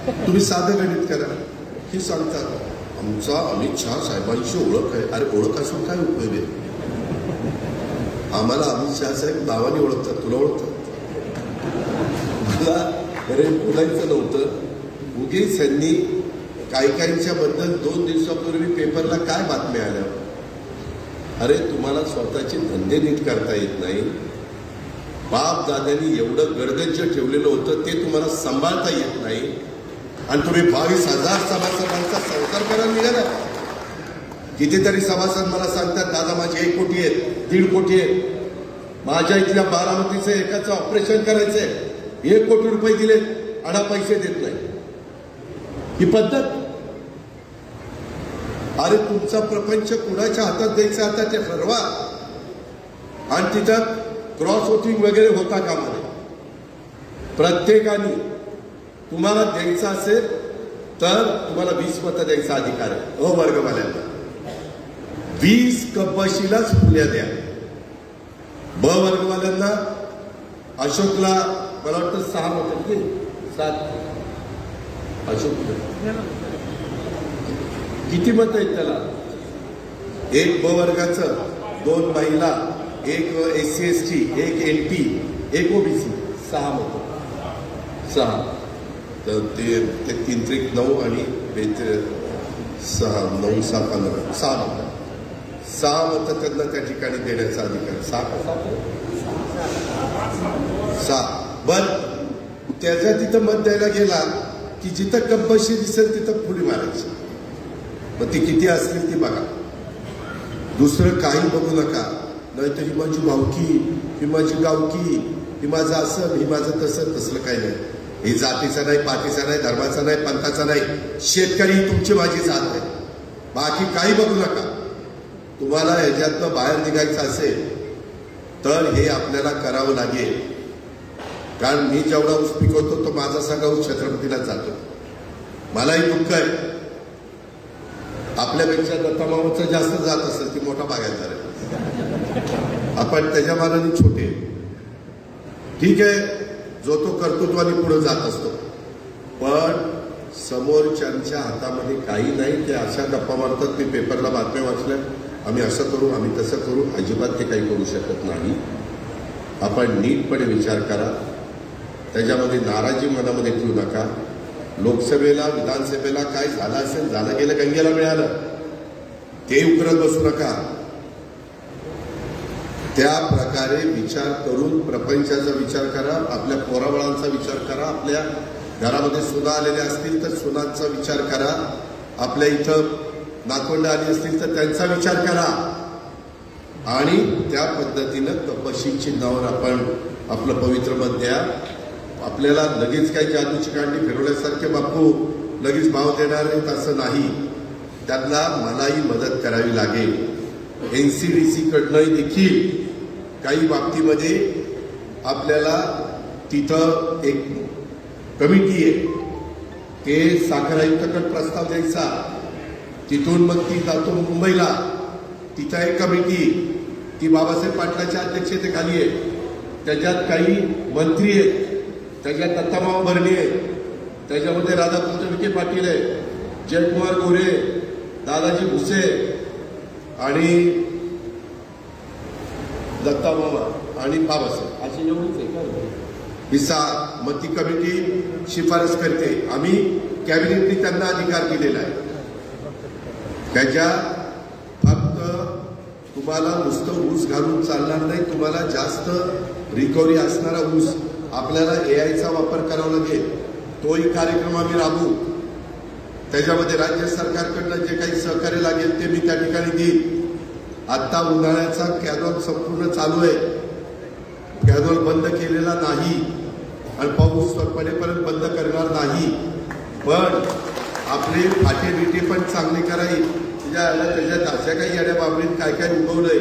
तुम्ही साधं गणित करा. हे सांगतात आमचा अमित शहा साहेबांची ओळख आहे. अरे ओळख असून काय उपयोग आहे? आम्हाला अमित शहा साहेब नावाने ओळखतात, तुला ओळखतात? मला अरे बोलायचं नव्हतं. उगीच यांनी काहींच्या बद्दल 2 दिवसापूर्वी पेपरला काय बातम्या आल्या. अरे तुम्हाला स्वतःचे धंदे नीट करता येत नाही. बाप दादांनी एवढं गडगंज ठेवलेलं होतं ते तुम्हाला सांभाळता येत नाही आणि तुम्ही 22,000 सभासदांचा संसार करायला निघाला. कितीतरी सभासद मला सांगतात दादा माझे 1 कोटी आहेत, 1.5 कोटी आहेत. माझ्या इथल्या बारामतीचं एकाचं ऑपरेशन करायचंय, 1 कोटी रुपये दिले आणि पैसे देत नाही. ही पद्धत. अरे तुमचा प्रपंच कुणाच्या हातात द्यायचा आता ते ठरवा. आणि तिथं क्रॉस वोटिंग वगैरे होता कामा नये. प्रत्येकाने तुम्हाला द्यायचं असेल तर तुम्हाला 20 मतं द्यायचा अधिकार आहे. अ वर्गवाल्यांना 20 कपबशीलाच फुल्या द्या. ब वर्गवाल्यांना अशोकला मला वाटतं 6 मतं 7. अशोक किती मत आहेत त्याला? 1 ब वर्गाचं, 2 महिला, 1 SC ST, 1 NT, 1 OBC, 6 मतं. 6 तर ते 3 त्रिक 9 आणि 6 9 6 15 6 मतं. 6 मतं त्यांना त्या ठिकाणी देण्याचा अधिकार. 6 बर. त्याच्या तिथं मत द्यायला गेला की जिथं कब्बशी दिसेल तिथं फुली मारायची. मग ती किती असतील ती बघा. दुसरं काही बघू नका. नाहीतर ही माझी भावकी, ही माझी गावकी, ही माझं असं, ही माझं तसं. तसलं काही नाही. ही जातीचा नाही, पातीचा नाही, धर्माचा नाही, पंथाचा नाही. शेतकरी ही तुमची माझी जात आहे. बाकी काही बघू नका. तुम्हाला ह्याच्यातनं बाहेर निघायचं असेल तर हे आपल्याला करावं लागेल. कारण मी जेवढा ऊस पिकवतो तो माझा सगळा ऊस छत्रपतीला जातो. मलाही दुःख आहे. आपल्यापेक्षा दत्तामामाचं जास्त जात असेल ती मोठा बागायतदार आहे. आपण त्याच्या मानाने छोटे. ठीक आहे, जो तो कर्तृत्वाने पुढे जात असतो. पण समोरच्यांच्या हातामध्ये काही नाही. ते अशा गप्पा मारतात. मी पेपरला बातम्या वाचल्या, आम्ही असं करू, आम्ही तसं करू. अजिबात ते काही करू शकत नाही. आपण नीटपणे विचार करा. त्याच्यामध्ये नाराजी मनामध्ये ठेवू नका. लोकसभेला विधानसभेला काय झालं असेल, झालं गेलं, गंगेला मिळालं, ते उकरत बसू नका. त्या प्रकारे विचार करून प्रपंचाचा विचार करा. आपल्या पोराबाळांचा विचार करा. आपल्या घरामध्ये सुना आलेल्या असतील तर सुनांचा विचार करा. आपल्या इथं नातवंड आली असतील तर त्यांचा विचार करा. आणि त्या पद्धतीनं कपशी चिन्हावर आपण आपलं पवित्र मत द्या. आपल्याला लगेच काही जादूची कांडी फिरवल्यासारखे बापू लगेच भाव देणार नाहीत असं नाही. त्यातला मलाही मदत करावी लागेल. NCDC कडनंही देखील काही बाबतीमध्ये आपल्याला तिथं एक कमिटी आहे. ते साखर आयुक्ताकडे प्रस्ताव द्यायचा. तिथून मग ती जातो मुंबईला. तिथं एक कमिटी ती बाबासाहेब पाटलाच्या अध्यक्षतेखाली आहे. त्याच्यात काही मंत्री आहेत, त्याच्यात दत्तामामा भरणे आहे, त्याच्यामध्ये राधाकृष्ण विखे पाटील आहे, जयकुमार गोरे, दादाजी भुसे आणि दत्तामामा आणि बाबासाहेब अशी एवढीच आहे का? हिस्सा. मग ती कमिटी शिफारस करते. आम्ही कॅबिनेटने त्यांना अधिकार दिलेला आहे. त्याच्या फक्त तुम्हाला नुसतं ऊस घालून चालणार नाही. तुम्हाला जास्त रिकव्हरी असणारा ऊस आपल्याला AIचा वापर करावा लागेल. तोही कार्यक्रम आम्ही राबवू. त्याच्यामध्ये राज्य सरकारकडनं जे काही सहकार्य लागेल ते मी त्या ठिकाणी देईन. आत्ता उन्हाळ्याचा कॅनॉल संपूर्ण चालू आहे. कॅनॉल बंद केलेला नाही आणि पाऊस पडेपर्यंत बंद करणार नाही. पण आपले फाटे बिटे पण चांगले करावी. त्याच्यात अशा काही येड्या बाबरीत काय काय उगवलंय